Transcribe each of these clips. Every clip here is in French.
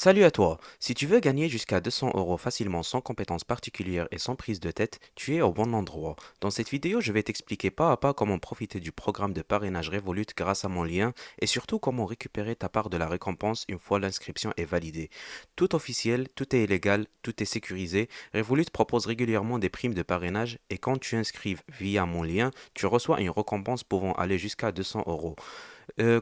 Salut à toi. Si tu veux gagner jusqu'à 200 euros facilement sans compétences particulières et sans prise de tête, tu es au bon endroit. Dans cette vidéo, je vais t'expliquer pas à pas comment profiter du programme de parrainage Revolut grâce à mon lien et surtout comment récupérer ta part de la récompense une fois l'inscription est validée. Tout officiel, tout est légal, tout est sécurisé. Revolut propose régulièrement des primes de parrainage et quand tu inscrives via mon lien, tu reçois une récompense pouvant aller jusqu'à 200 euros.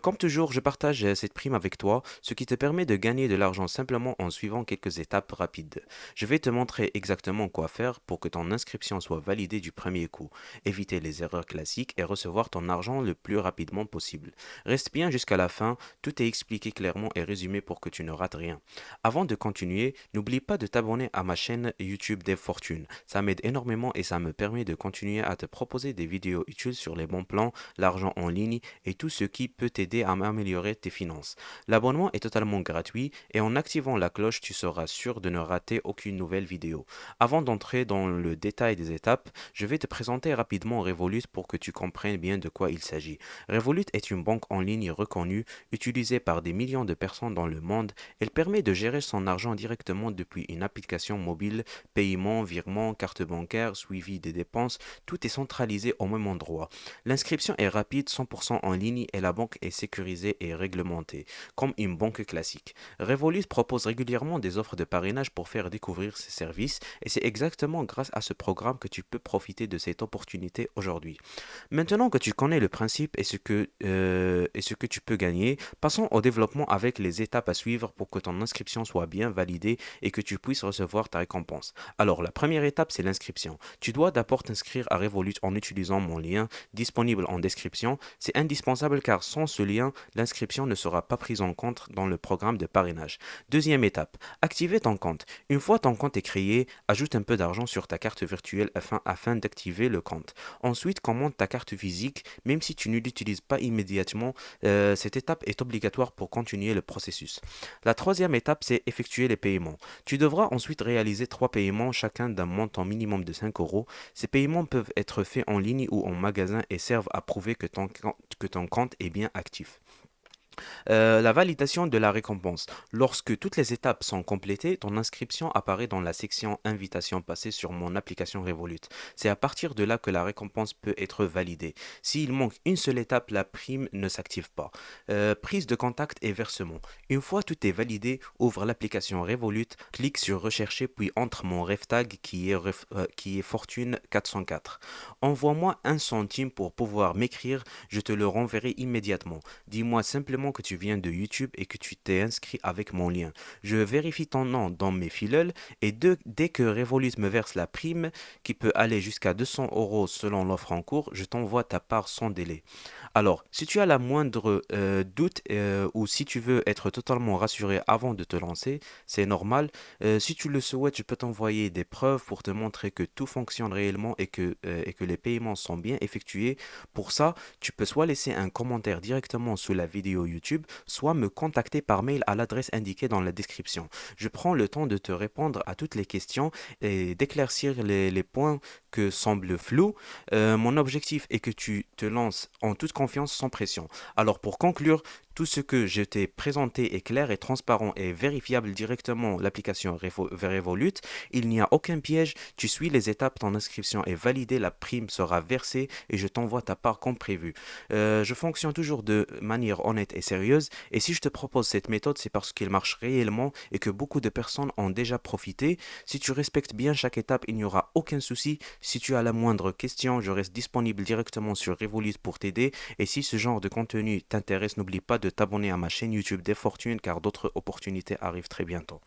Comme toujours, je partage cette prime avec toi, ce qui te permet de gagner de l'argent simplement en suivant quelques étapes rapides. Je vais te montrer exactement quoi faire pour que ton inscription soit validée du premier coup, éviter les erreurs classiques et recevoir ton argent le plus rapidement possible. Reste bien jusqu'à la fin, tout est expliqué clairement et résumé pour que tu ne rates rien. Avant de continuer, n'oublie pas de t'abonner à ma chaîne YouTube Dev Fortune. Ça m'aide énormément et ça me permet de continuer à te proposer des vidéos utiles sur les bons plans, l'argent en ligne et tout ce qui peut t'aider à améliorer tes finances. L'abonnement est totalement gratuit et en activant la cloche, tu seras sûr de ne rater aucune nouvelle vidéo. Avant d'entrer dans le détail des étapes, je vais te présenter rapidement Revolut pour que tu comprennes bien de quoi il s'agit. Revolut est une banque en ligne reconnue, utilisée par des millions de personnes dans le monde. Elle permet de gérer son argent directement depuis une application mobile, paiement, virement, carte bancaire, suivi des dépenses, tout est centralisé au même endroit. L'inscription est rapide, 100% en ligne et la banque est sécurisée et réglementée, comme une banque classique. Revolut propose régulièrement des offres de parrainage pour faire découvrir ses services et c'est exactement grâce à ce programme que tu peux profiter de cette opportunité aujourd'hui. Maintenant que tu connais le principe et ce que tu peux gagner, passons au développement avec les étapes à suivre pour que ton inscription soit bien validée et que tu puisses recevoir ta récompense. Alors, la première étape, c'est l'inscription. Tu dois d'abord t'inscrire à Revolut en utilisant mon lien disponible en description. C'est indispensable car sans ce lien, l'inscription ne sera pas prise en compte dans le programme de parrainage. Deuxième étape, activer ton compte. Une fois ton compte est créé, ajoute un peu d'argent sur ta carte virtuelle afin d'activer le compte. Ensuite, commande ta carte physique, même si tu ne l'utilises pas immédiatement, cette étape est obligatoire pour continuer le processus. La troisième étape, c'est effectuer les paiements. Tu devras ensuite réaliser trois paiements, chacun d'un montant minimum de 5 euros. Ces paiements peuvent être faits en ligne ou en magasin et servent à prouver que ton compte est bien actif. La validation de la récompense. Lorsque toutes les étapes sont complétées, ton inscription apparaît dans la section Invitation passée sur mon application Revolut. C'est à partir de là que la récompense peut être validée. S'il manque une seule étape, la prime ne s'active pas. Prise de contact et versement. Une fois tout est validé, ouvre l'application Revolut, clique sur Rechercher puis entre mon ref tag qui est Fortune 404. Envoie-moi un centime pour pouvoir m'écrire, je te le renverrai immédiatement. Dis-moi simplement que tu viens de YouTube et que tu t'es inscrit avec mon lien. Je vérifie ton nom dans mes fileuls et dès que Revolut me verse la prime, qui peut aller jusqu'à 200 euros selon l'offre en cours, je t'envoie ta part sans délai. Alors, si tu as la moindre doute ou si tu veux être totalement rassuré avant de te lancer, c'est normal. Si tu le souhaites, je peux t'envoyer des preuves pour te montrer que tout fonctionne réellement et que les paiements sont bien effectués. Pour ça, tu peux soit laisser un commentaire directement sous la vidéo YouTube, soit me contacter par mail à l'adresse indiquée dans la description. Je prends le temps de te répondre à toutes les questions et d'éclaircir les points que semblent flous. Mon objectif est que tu te lances en toute confiance sans pression. Alors pour conclure, tout ce que je t'ai présenté est clair et transparent et vérifiable directement l'application Revolut. Il n'y a aucun piège, tu suis les étapes, ton inscription est validée, la prime sera versée et je t'envoie ta part comme prévu. Je fonctionne toujours de manière honnête et sérieuse et si je te propose cette méthode, c'est parce qu'elle marche réellement et que beaucoup de personnes ont déjà profité. Si tu respectes bien chaque étape, il n'y aura aucun souci. Si tu as la moindre question, je reste disponible directement sur Revolut pour t'aider. Et si ce genre de contenu t'intéresse, n'oublie pas de t'abonner à ma chaîne YouTube des Fortunes car d'autres opportunités arrivent très bientôt.